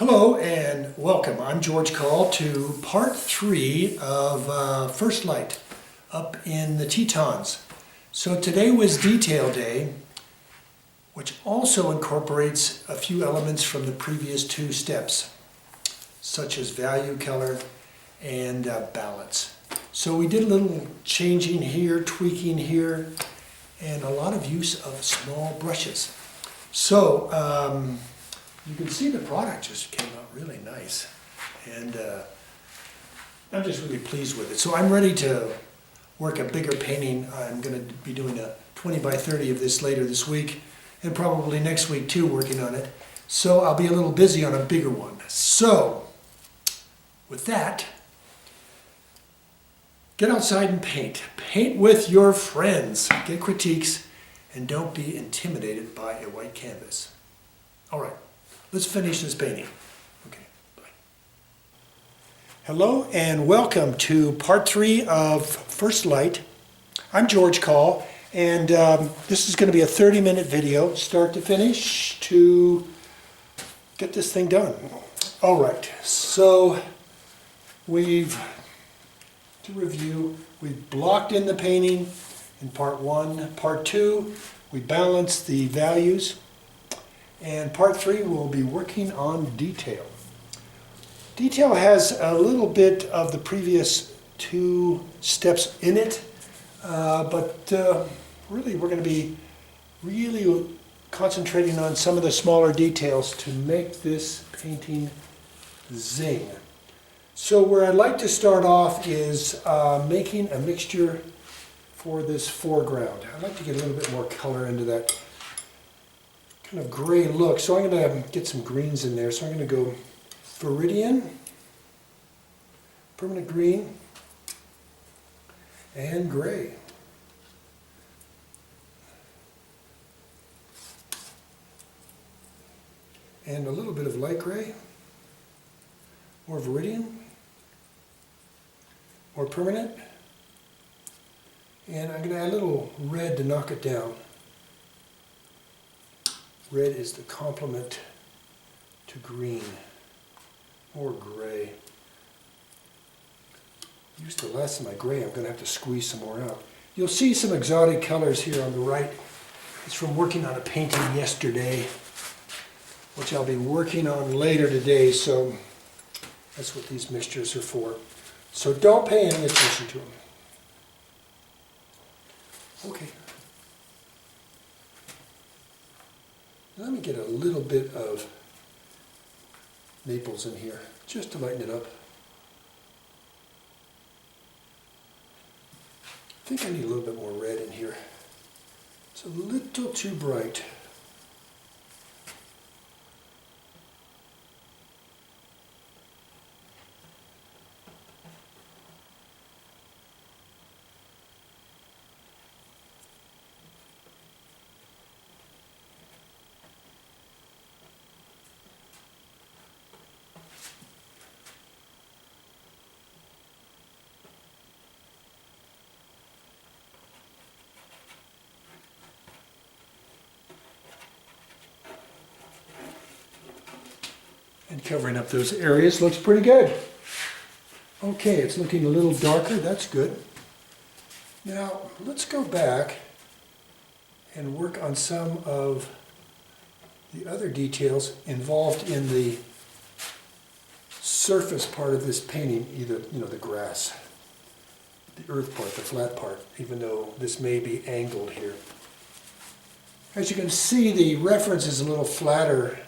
Hello and welcome. I'm George Coll to part 3 of First Light up in the Tetons. So today was detail day, which also incorporates a few elements from the previous 2 steps, such as value color and balance. So we did a little changing here, tweaking here, and a lot of use of small brushes. So you can see the product just came out really nice, and I'm just really pleased with it. So I'm ready to work a bigger painting. I'm going to be doing a 20 by 30 of this later this week, and probably next week too, working on it. So I'll be a little busy on a bigger one. So with that, get outside and paint. Paint with your friends. Get critiques, and don't be intimidated by a white canvas. All right. Let's finish this painting. Okay, bye. Hello and welcome to part 3 of First Light. I'm George Coll, and this is going to be a 30-minute video, start to finish, to get this thing done. All right, so to review, we've blocked in the painting in part 1. Part 2, we balanced the values. And part 3 we'll be working on detail. Detail has a little bit of the previous 2 steps in it, but really we're going to be really concentrating on some of the smaller details to make this painting zing. So where I'd like to start off is making a mixture for this foreground. I'd like to get a little bit more color into that kind of gray look. So I'm going to get some greens in there. So I'm going to go Viridian, permanent green, and gray. And a little bit of light gray, more Viridian, more permanent. And I'm going to add a little red to knock it down. Red is the complement to green, or gray. Used to less of my gray. I'm going to have to squeeze some more out. You'll see some exotic colors here on the right. It's from working on a painting yesterday, which I'll be working on later today, so that's what these mixtures are for. So don't pay any attention to them. Okay. Let me get a little bit of maples in here, just to lighten it up. I think I need a little bit more red in here. It's a little too bright. And covering up those areas looks pretty good. Okay, it's looking a little darker. That's good. Now, let's go back and work on some of the other details involved in the surface part of this painting, either, the grass, the earth part, the flat part, even though this may be angled here. As you can see, the reference is a little flatter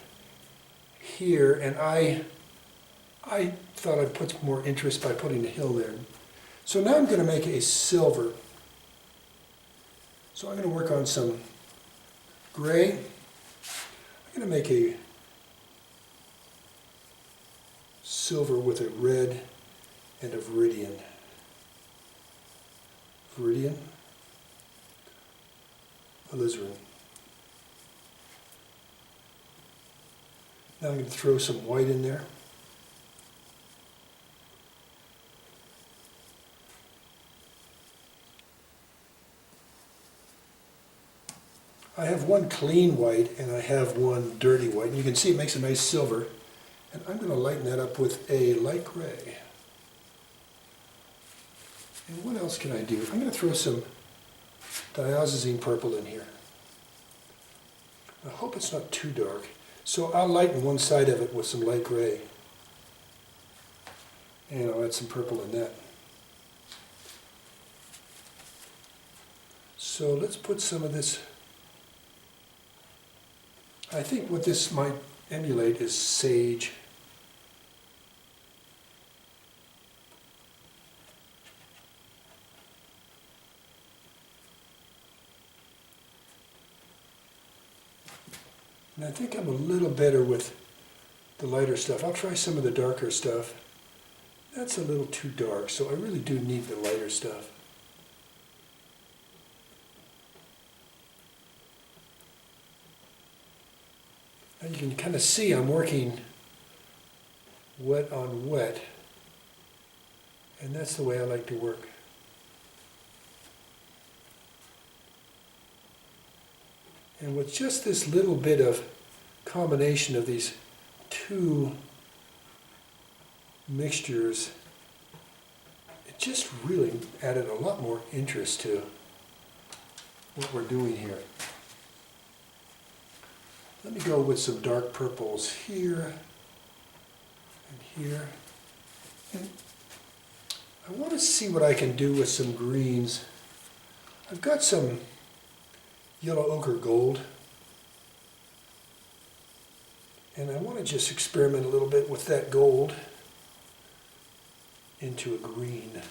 here, and I thought I'd put more interest by putting a hill there. So now I'm going to make a silver. So I'm going to work on some gray. I'm going to make a silver with a red and a Viridian. Viridian, alizarin. Now I'm going to throw some white in there. I have one clean white and I have one dirty white. And you can see it makes a nice silver. And I'm going to lighten that up with a light gray. And what else can I do? I'm going to throw some diazazine purple in here. I hope it's not too dark. So I'll lighten one side of it with some light gray. And I'll add some purple in that. So let's put some of this. I think what this might emulate is sage. And I think I'm a little better with the lighter stuff. I'll try some of the darker stuff. That's a little too dark, so I really do need the lighter stuff. Now you can kind of see I'm working wet on wet, and that's the way I like to work. And with just this little bit of combination of these two mixtures, it just really added a lot more interest to what we're doing here. Let me go with some dark purples here and here. And I want to see what I can do with some greens. I've got some yellow ochre gold, and I want to just experiment a little bit with that gold into a green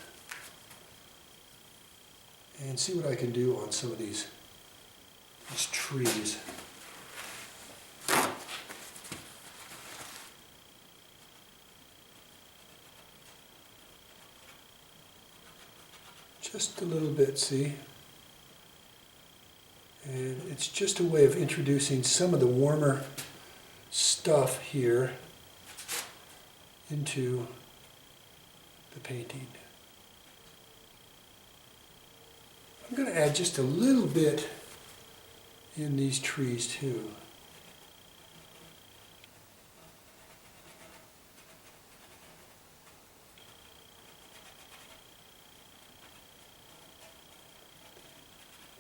and see what I can do on some of these trees. Just a little bit, see? And it's just a way of introducing some of the warmer stuff here into the painting. I'm going to add just a little bit in these trees too.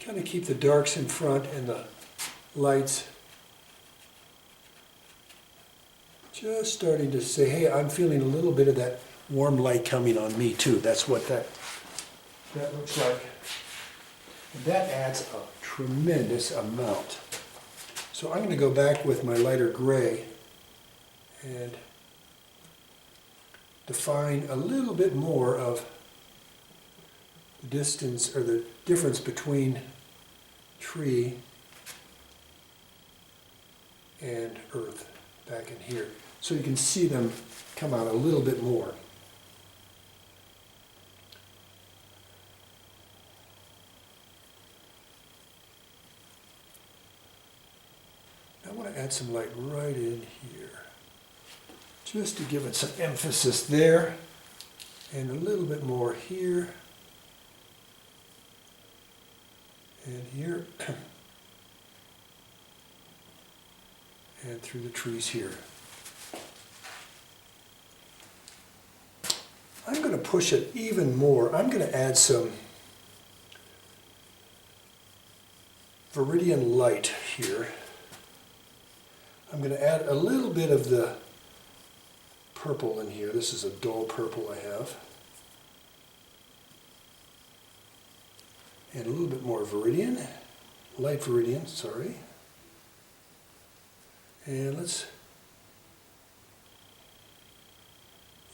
Kind of keep the darks in front and the lights just starting to say, hey, I'm feeling a little bit of that warm light coming on me too. That's what that looks like. And that adds a tremendous amount. So I'm going to go back with my lighter gray and define a little bit more of the distance or the difference between tree and earth back in here. So you can see them come out a little bit more. I want to add some light right in here, just to give it some emphasis there, and a little bit more here, and here, and through the trees here. I'm going to push it even more. I'm going to add some Viridian light here. I'm going to add a little bit of the purple in here. This is a dull purple I have. And a little bit more Viridian, light Viridian, sorry. And let's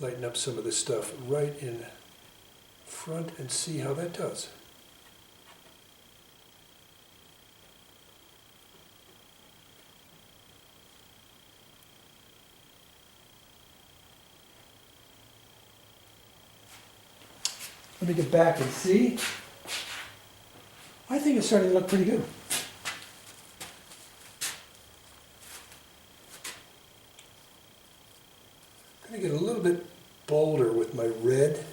lighten up some of this stuff right in front and see how that does. Let me get back and see. I think it's starting to look pretty good. I'm going to get a little bit bolder with my red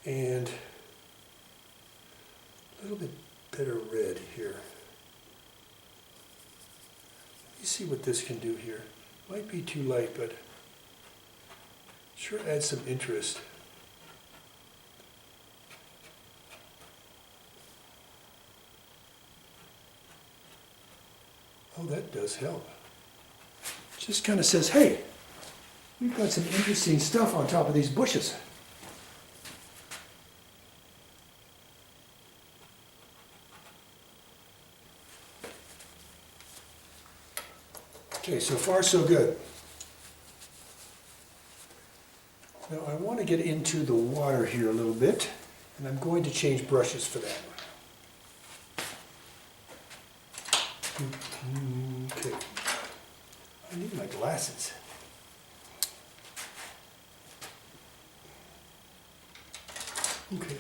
and a little bit better red here. Let me see what this can do here. Might be too light, but sure adds some interest. Oh, that does help. Just kind of says, hey, we've got some interesting stuff on top of these bushes. Okay, so far so good. Now I want to get into the water here a little bit, and I'm going to change brushes for that. Okay, I need my glasses. Okay.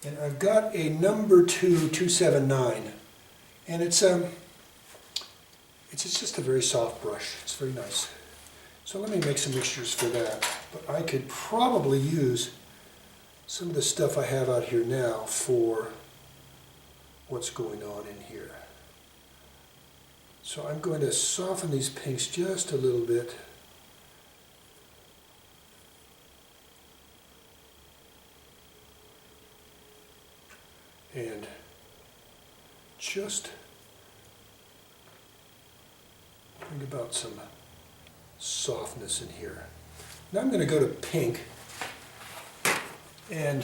And I've got a number 279, and it's just a very soft brush. It's very nice. So let me make some mixtures for that. But I could probably use some of the stuff I have out here now for what's going on in here. So I'm going to soften these pinks just a little bit. And just bring about some softness in here. Now I'm going to go to pink and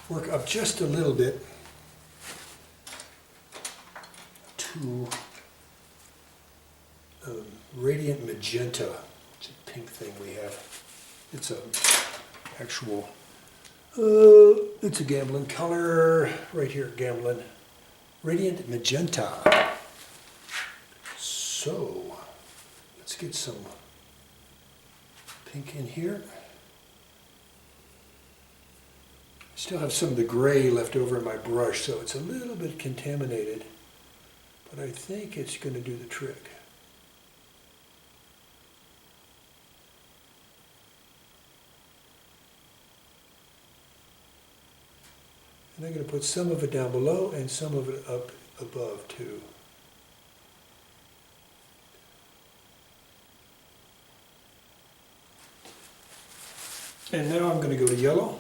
work up just a little bit to radiant magenta. It's a pink thing we have. It's a actual, it's a gambling color right here, gambling. Radiant magenta. So let's get some pink in here. I still have some of the gray left over in my brush, so it's a little bit contaminated, but I think it's going to do the trick. And I'm going to put some of it down below and some of it up above too. And now I'm going to go to yellow.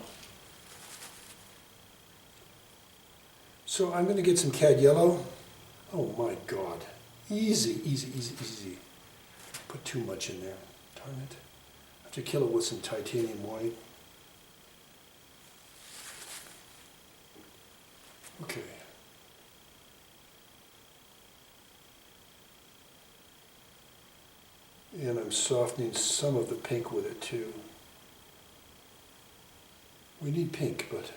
So I'm going to get some cad yellow. Oh my God. Easy, easy, easy, easy. Put too much in there. Darn it. I have to kill it with some titanium white. Okay. And I'm softening some of the pink with it too. We need pink, but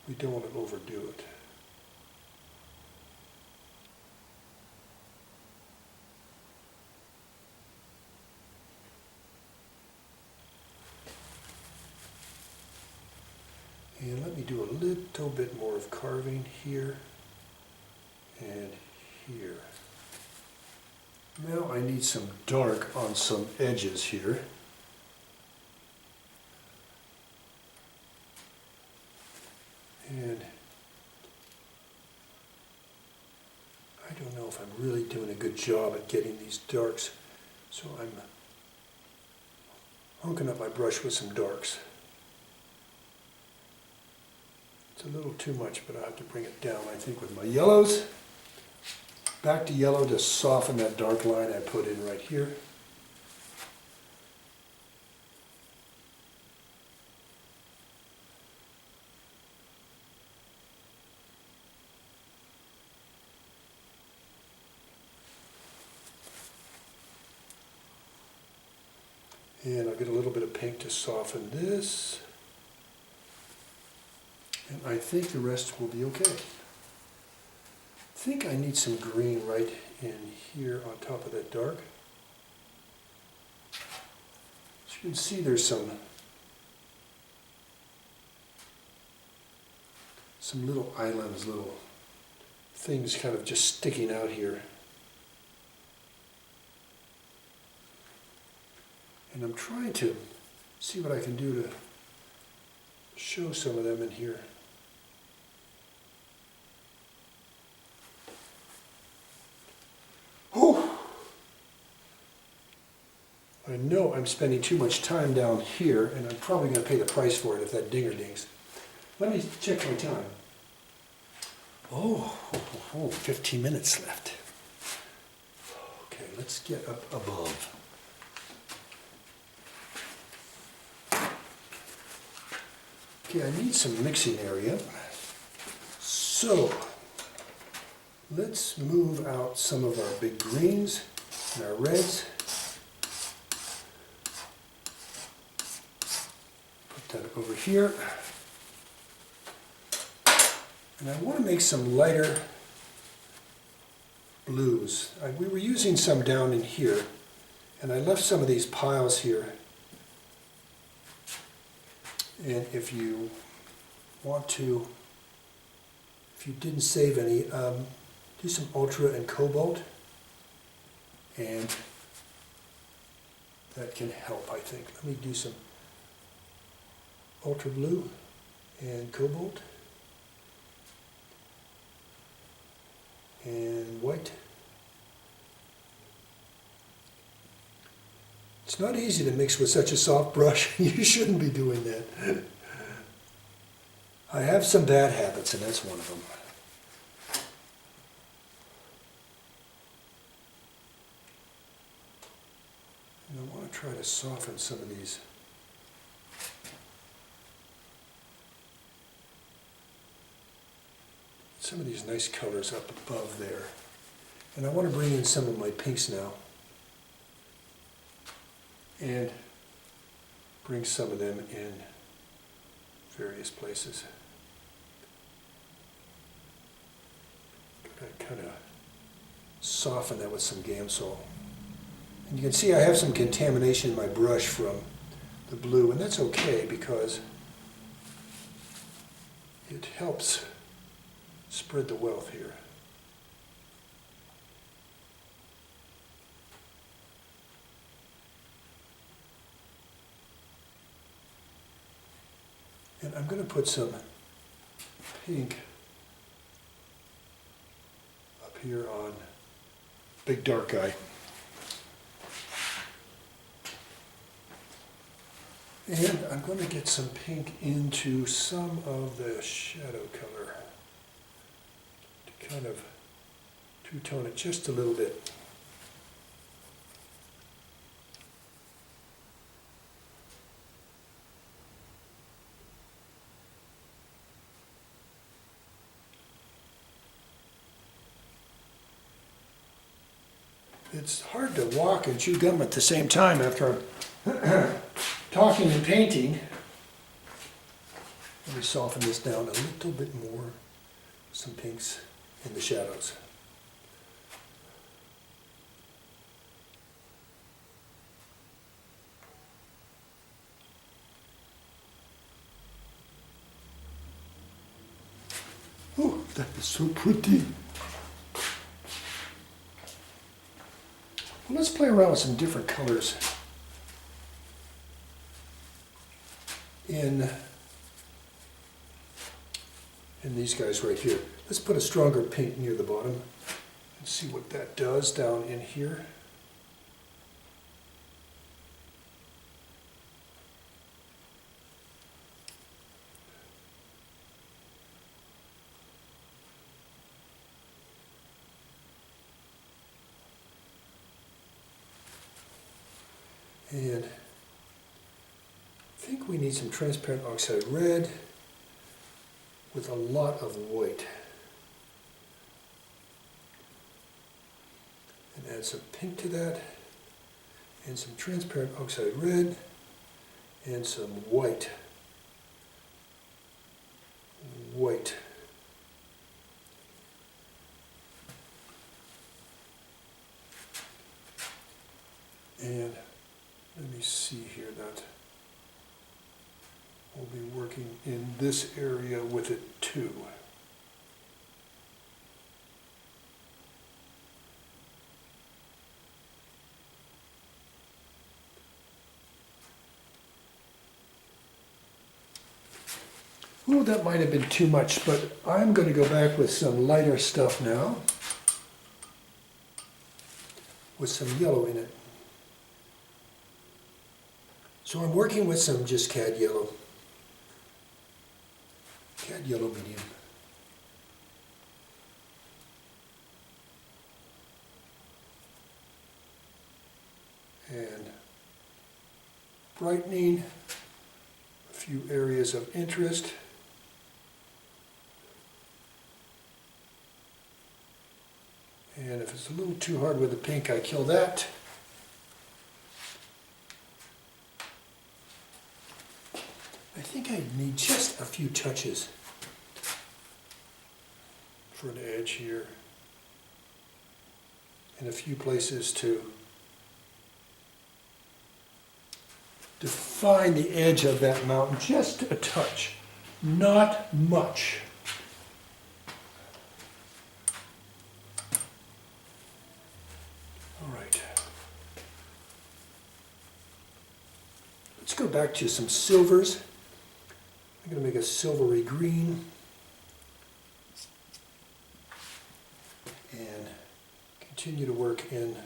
we don't want to overdo it. And let me do a little bit more of carving here and here. Now I need some dark on some edges here. And I don't know if I'm really doing a good job at getting these darks, so I'm hooking up my brush with some darks. It's a little too much, but I have to bring it down, I think, with my yellows. Back to yellow to soften that dark line I put in right here. And I'll get a little bit of pink to soften this. And I think the rest will be okay. I think I need some green right in here on top of that dark. As you can see, there's some little islands, little things kind of just sticking out here. And I'm trying to see what I can do to show some of them in here. Whew. I know I'm spending too much time down here, and I'm probably going to pay the price for it if that dinger dings. Let me check my time. Oh, 15 minutes left. Okay, let's get up above. Okay, I need some mixing area. So, let's move out some of our big greens and our reds. Put that over here. And I want to make some lighter blues. We were using some down in here, and I left some of these piles here. And if you want to, if you didn't save any, do some ultra and cobalt, and that can help, I think. Let me do some ultra blue and cobalt and white. It's not easy to mix with such a soft brush. You shouldn't be doing that. I have some bad habits, and that's one of them. And I want to try to soften some of these. Some of these nice colors up above there. And I want to bring in some of my pinks now. And bring some of them in various places. I kind of soften that with some Gamsol. And you can see I have some contamination in my brush from the blue, and that's okay because it helps spread the wealth here. And I'm going to put some pink up here on Big Dark Guy. And I'm going to get some pink into some of the shadow color to kind of two-tone it just a little bit. It's hard to walk and chew gum at the same time after I'm talking and painting. Let me soften this down a little bit more. Some pinks in the shadows. Oh, that is so pretty. Well, let's play around with some different colors in these guys right here. Let's put a stronger pink near the bottom and see what that does down in here. And I think we need some transparent oxide red with a lot of white. And add some pink to that, and some transparent oxide red, and some white. White. And let me see here that we'll be working in this area with it too. Ooh, that might have been too much, but I'm going to go back with some lighter stuff now, with some yellow in it. So I'm working with some just cad yellow medium. And brightening a few areas of interest. And if it's a little too hard with the pink, I kill that. I think I need just a few touches for an edge here, and a few places to define the edge of that mountain, just a touch, not much. All right. Let's go back to some silvers. I'm going to make a silvery green and continue to work in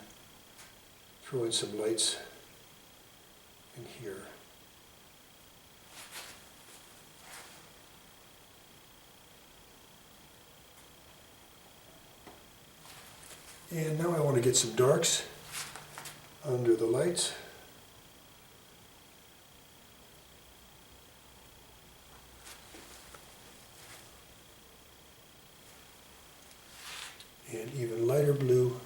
throwing some lights in here. And now I want to get some darks under the lights. And even lighter blue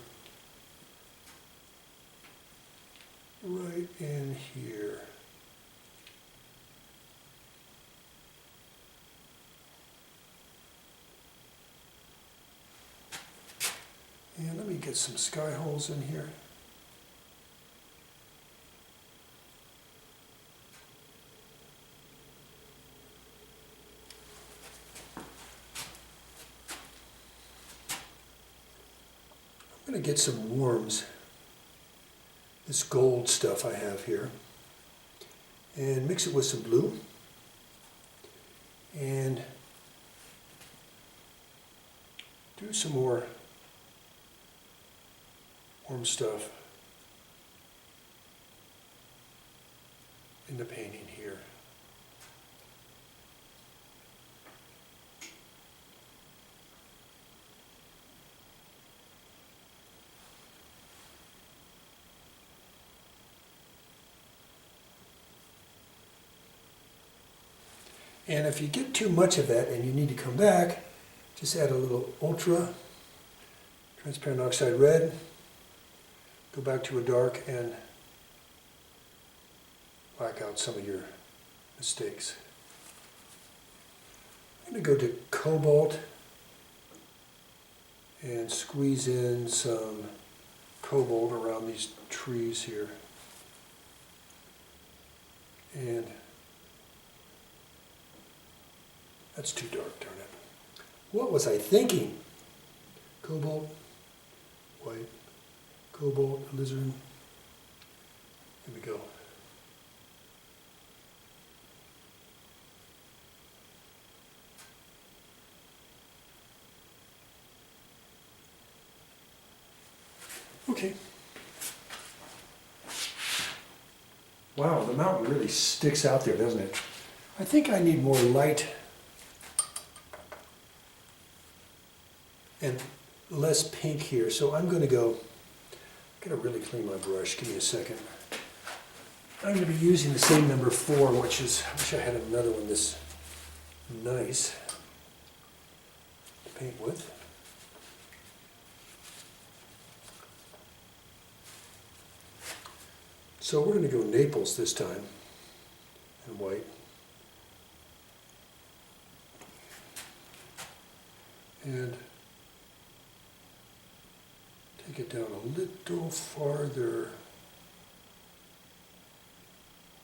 right in here. And let me get some sky holes in here. I'm going to get some worms, this gold stuff I have here, and mix it with some blue, and do some more worm stuff in the painting here. And if you get too much of that and you need to come back, just add a little ultra transparent oxide red, go back to a dark and black out some of your mistakes. I'm going to go to cobalt and squeeze in some cobalt around these trees here. And that's too dark, darn it. What was I thinking? Cobalt, white, cobalt, alizarin. Here we go. Okay. Wow, the mountain really sticks out there, doesn't it? I think I need more light and less pink here, so I'm going to go, I'm going to really clean my brush, give me a second. I'm going to be using the same number 4, which is, I wish I had another one this nice to paint with. So we're going to go Naples this time, in white. And take it down a little farther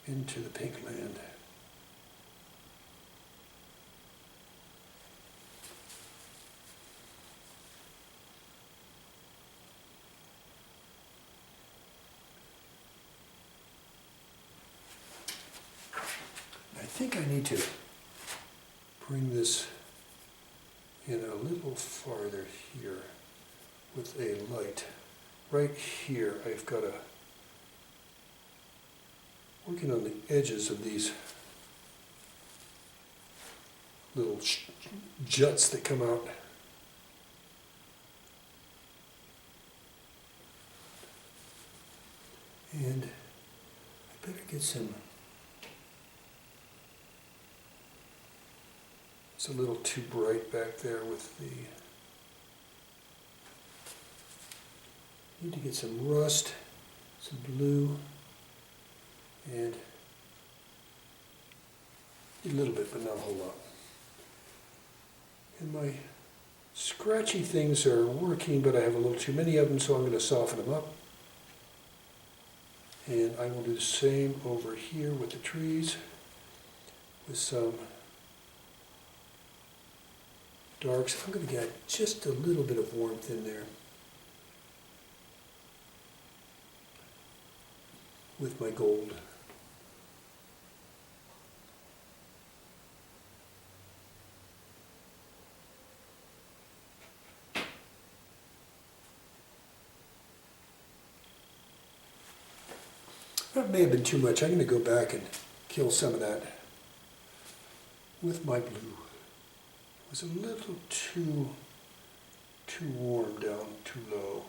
into the pink land. I think I need to bring this in a little farther here with a light. Right here, I've got a, working on the edges of these little juts that come out. And I better get some, it's a little too bright back there with the, need to get some rust, some blue, and a little bit, but not a whole lot. And my scratchy things are working, but I have a little too many of them, so I'm going to soften them up. And I will do the same over here with the trees, with some darks. I'm going to get just a little bit of warmth in there with my gold. That may have been too much. I'm going to go back and kill some of that with my blue. It was a little too warm down, too low.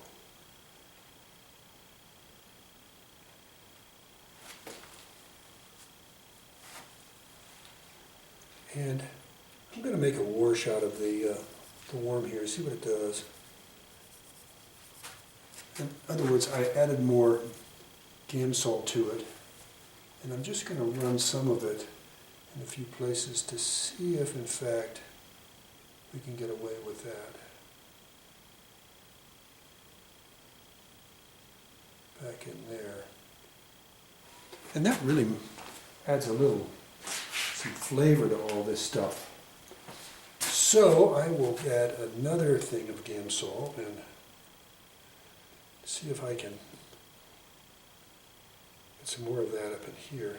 And I'm going to make a wash out of the worm here, see what it does. In other words, I added more Gamsol to it, and I'm just going to run some of it in a few places to see if in fact we can get away with that. Back in there. And that really adds some flavor to all this stuff. So I will add another thing of Gamsol and see if I can get some more of that up in here.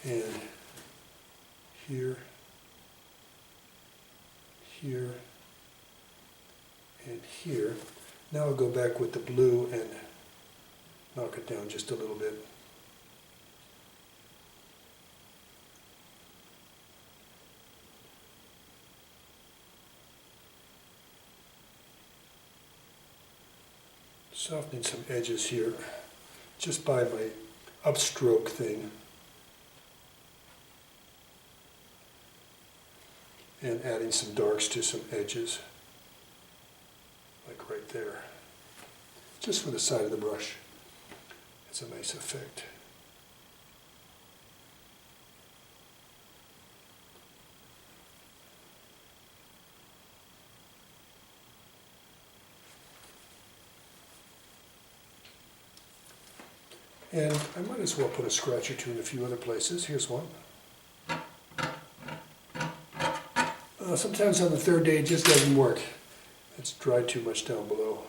And here, here, and here. Now I'll go back with the blue and knock it down just a little bit. Softening some edges here, just by my upstroke thing. And adding some darks to some edges, like right there. Just for the side of the brush. It's a nice effect. And I might as well put a scratch or two in a few other places. Here's one. Sometimes on the third day it just doesn't work. It's dried too much down below.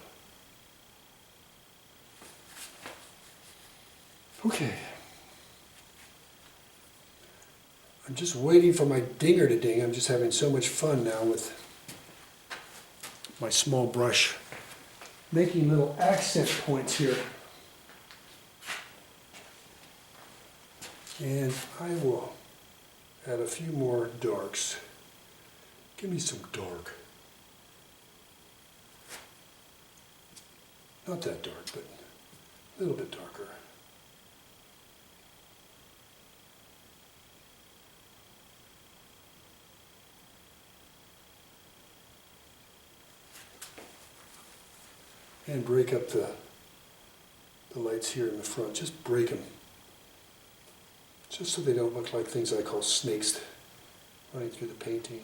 Okay. I'm just waiting for my dinger to ding. I'm just having so much fun now with my small brush, making little accent points here. And I will add a few more darks. Give me some dark. Not that dark, but a little bit darker. And break up the lights here in the front. Just break them. Just so they don't look like things I call snakes running through the painting.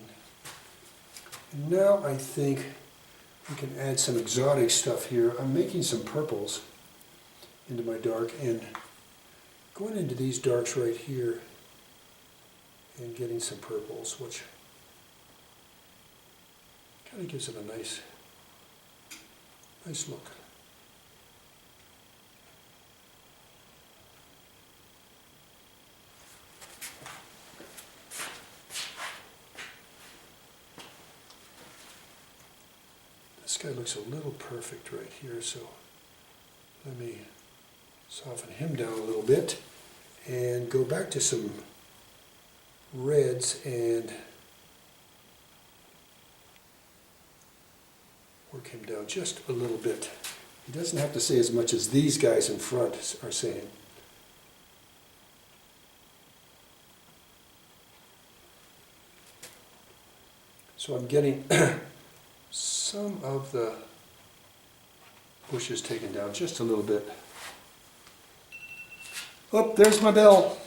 And now I think we can add some exotic stuff here. I'm making some purples into my dark and going into these darks right here and getting some purples, which kind of gives it a nice look. guy looks a little perfect right here, so let me soften him down a little bit and go back to some reds and work him down just a little bit. He doesn't have to say as much as these guys in front are saying. So I'm getting some of the bushes taken down just a little bit. Oh, there's my bell.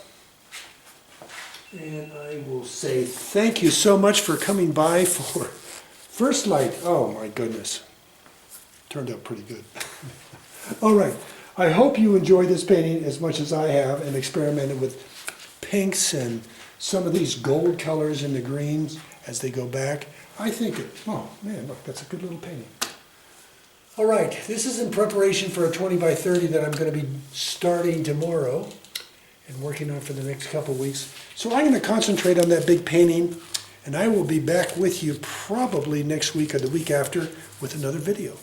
And I will say thank you so much for coming by for First Light. Oh my goodness. Turned out pretty good. All right. I hope you enjoyed this painting as much as I have and experimented with pinks and some of these gold colors and the greens as they go back. I think it, oh man, look, that's a good little painting. All right, this is in preparation for a 20 by 30 that I'm going to be starting tomorrow and working on for the next couple of weeks. So I'm going to concentrate on that big painting, and I will be back with you probably next week or the week after with another video.